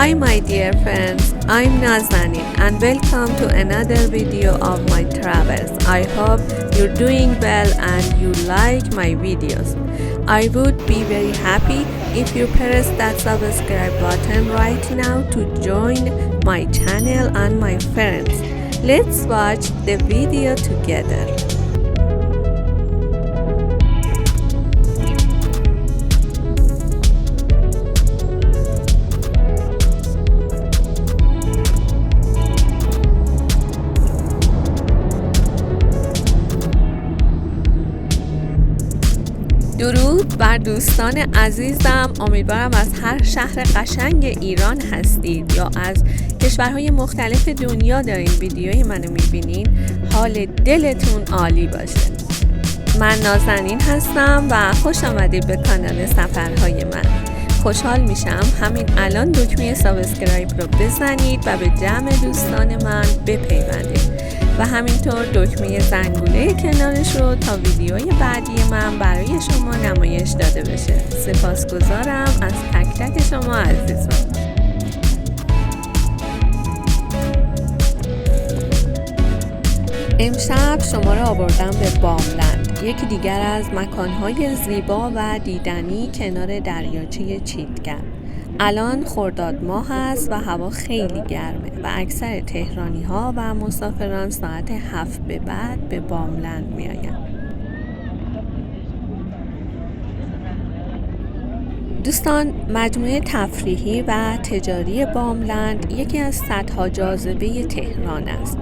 Hi my dear friends, I'm Nazanin and welcome to another video of my travels. I hope you're doing well and you like my videos. I would be very happy if you press that subscribe button right now to join my channel and my friends. Let's watch the video together. درود بر دوستان عزیزم، امیدوارم از هر شهر قشنگ ایران هستید یا از کشورهای مختلف دنیا دارین ویدیوی منو میبینین حال دلتون عالی باشه. من نازنین هستم و خوش آمدید به کانال سفرهای من. خوشحال میشم همین الان دکمه سابسکرایب رو بزنید و به جمع دوستان من بپیوندید و همینطور دکمه زنگوله کنارش رو تا ویدیوهای بعدی من برای شما نمایش داده بشه. سپاسگزارم از تک تک شما عزیزان. امشب شما رو آوردم به باملند، یکی دیگر از مکانهای زیبا و دیدنی کنار دریاچه چیتگر. الان خرداد ماه است و هوا خیلی گرمه و اکثر تهرانی ها و مسافران ساعت 7 به بعد به باملند می آیند. دوستان، مجموعه تفریحی و تجاری باملند یکی از صدها جاذبه تهران است.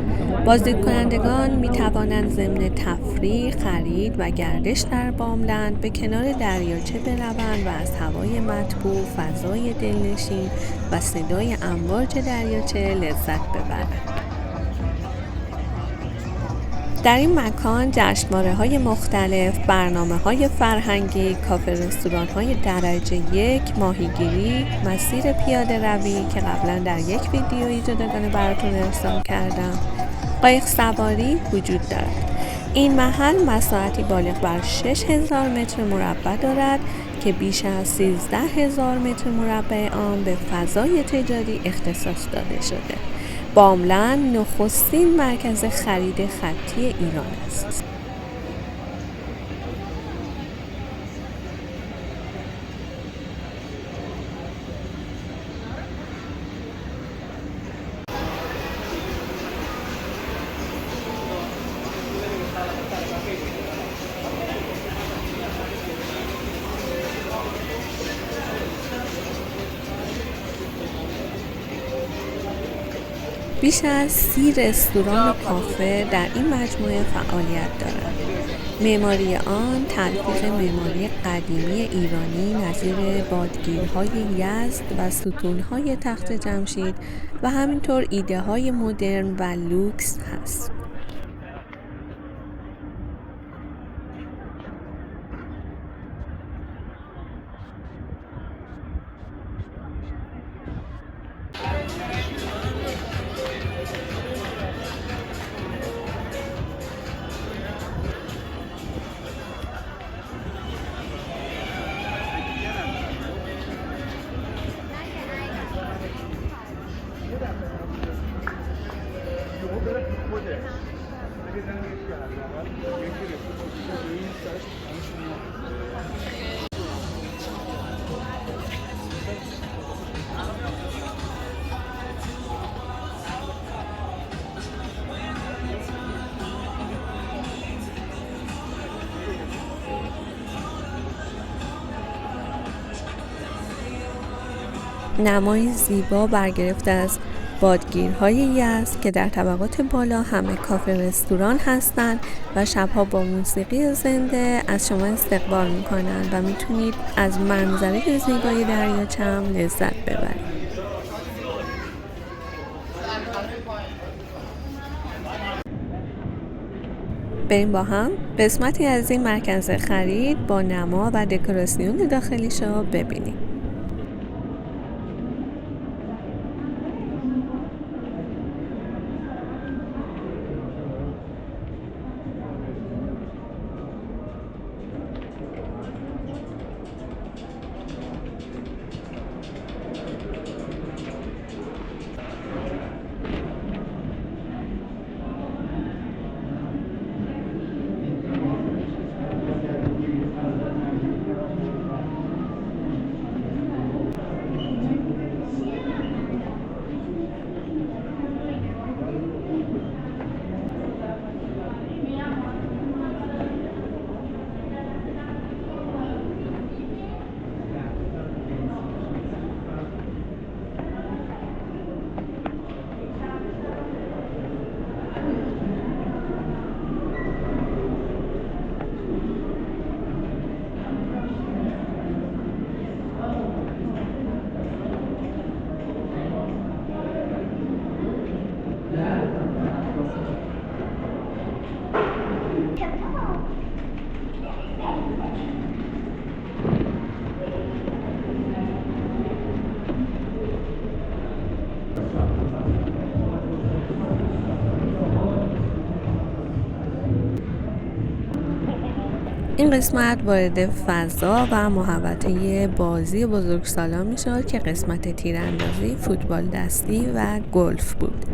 بازدید کنندگان می توانند ضمن تفریح، خرید و گردش در باملند به کنار دریاچه بروند و از هوای مطبوع، فضای دلنشین و صدای امواج دریاچه لذت ببرند. در این مکان جشنواره‌های مختلف، برنامه‌های فرهنگی، کافه رستوران‌های درجه یک، ماهیگیری، مسیر پیاده روی که قبلا در یک ویدیویی جداگانه براتون ارسال کردم، قایق سواری وجود دارد. این محل مساحتی بالغ بر 6000 متر مربع دارد که بیش از 13000 متر مربع آن به فضای تجاری اختصاص داده شده. باملند نخستین مرکز خرید خطی ایران است. بیش از 30 رستوران و کافه در این مجموعه فعالیت دارند. معماری آن تلفیق معماری قدیمی ایرانی نظیر بادگیرهای یزد و ستونهای تخت جمشید و همینطور ایده های مدرن و لوکس هست. نمای زیبا برگرفته از بادگیرهای یزد که در طبقات بالا همه کافه رستوران هستند و شبها با موسیقی زنده از شما استقبال میکنند و میتونید از منظره زیبای دریاچه هم لذت ببرید. بریم با هم قسمتی از این مرکز خرید با نما و دکوراسیون داخلیشو ببینیم. این قسمت وارد فضا و محوطه بازی بزرگسالان میشد که قسمت تیراندازی، فوتبال دستی و گلف بود.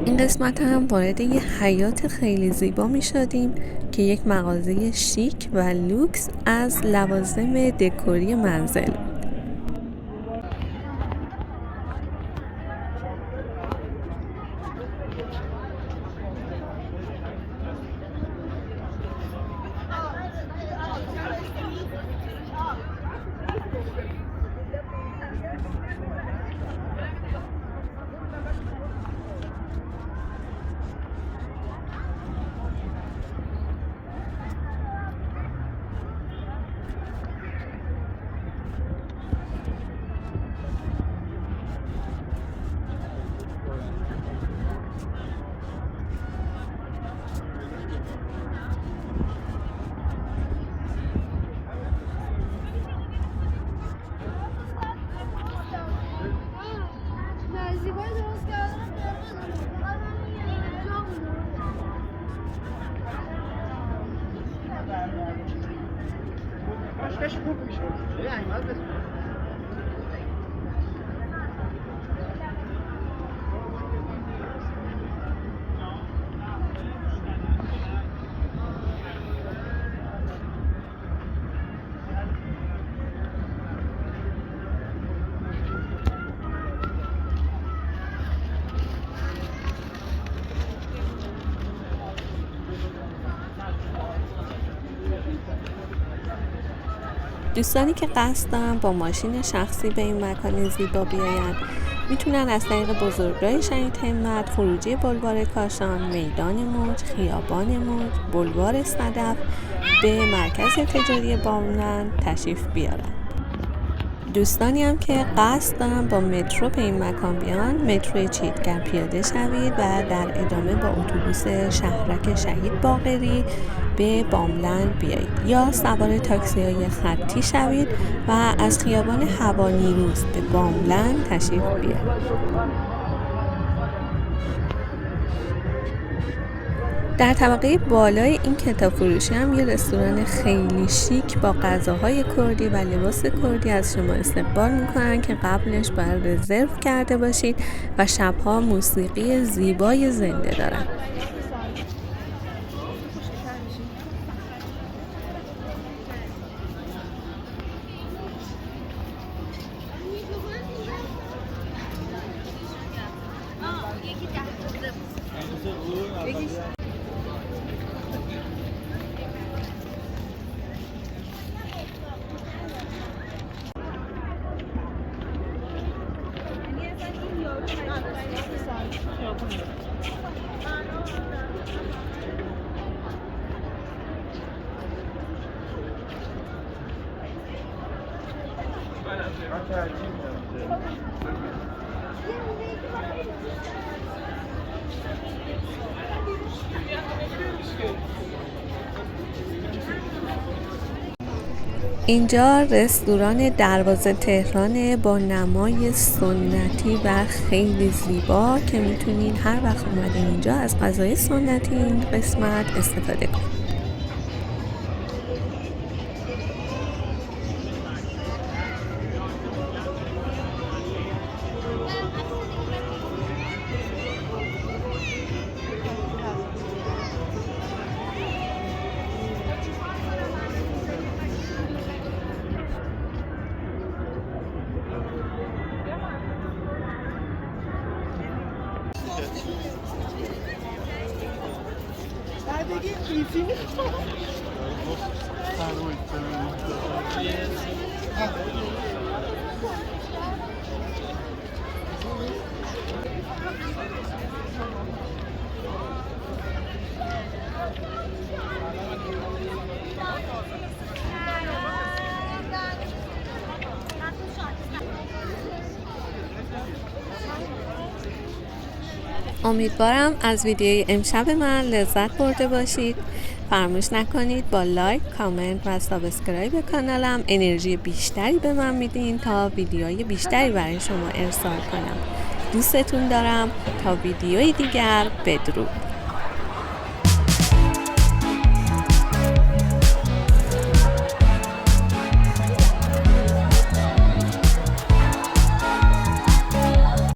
این قسمت هم وارد یه حیاط خیلی زیبا می شدیم که یک مغازه شیک و لوکس از لوازم دکوری منزل بود. دوستانی که قصد دارن با ماشین شخصی به این مکان زیبا بیاین میتونن از طریق بزرگراه شهید همت، خروجی بلوار کاشان، میدان موج، خیابان موج، بلوار صدف به مرکز تجاری باملند تشریف بیارن. دوستانی هم که قصد دارن با مترو به این مکان بیان، مترو چیتگر پیاده شوید و در ادامه با اتوبوس شهرک شهید باقری به باملند بیایید یا سوار تاکسی‌های خطی شوید و از خیابان هوانیروز به باملند تشریف بیارید. در طبقه بالای این کتاب فروشی هم یه رستوران خیلی شیک با غذاهای کردی و لباس کردی از شما استقبال میکنن که قبلش باید رزرو کرده باشید و شبها موسیقی زیبای زنده دارن. اینجا رستوران دروازه تهرانه با نمای سنتی و خیلی زیبا که میتونین هر وقت اومدین اینجا از غذای سنتی این قسمت استفاده کنید. امیدوارم از ویدیوی امشب من لذت برده باشید. فراموش نکنید با لایک، کامنت و سابسکرایب کانالم انرژی بیشتری به من میدین تا ویدیوهای بیشتری برای شما ارسال کنم. دوستتون دارم. تا ویدیوی دیگر، بدرود.